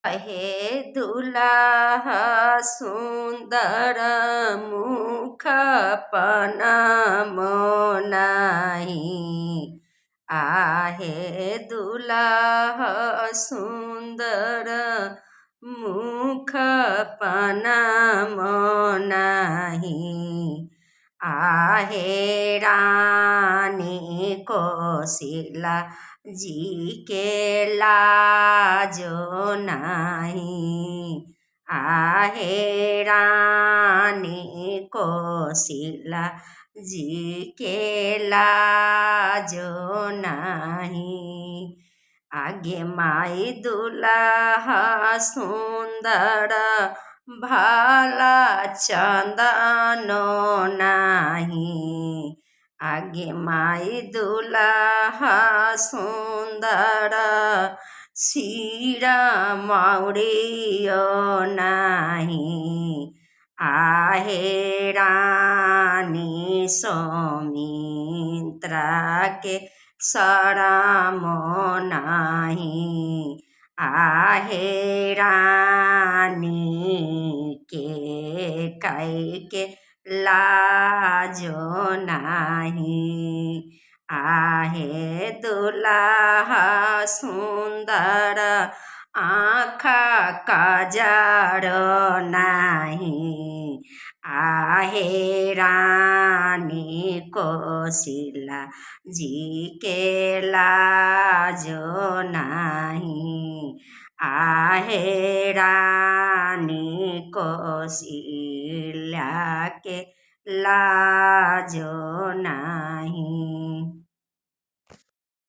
हे दुलाहा सुन्दर मुख पनामो नाही। आहे दुलाहा सुन्दर मुख पनामो नाही। आहे रानी कोशिला जी के लाजो नाही। आहे रानी कोशिला जी के लाजो नाही। आगे माई दुलाहा सुन्दर भाला चंदनो नाही। आगे माई दुलाहा सुन्दर शिरा मौरियो नाही। आहे रानी सौमित्रा के शरमो नाही। आहे रानी के काई के लाजो नाही। आहे दुलाहा सुन्दर आँखा काजरो नाही। आहे रानी कोशिला जी के लाजो नाही। आहे रानी कोशिला के लाजो नाही।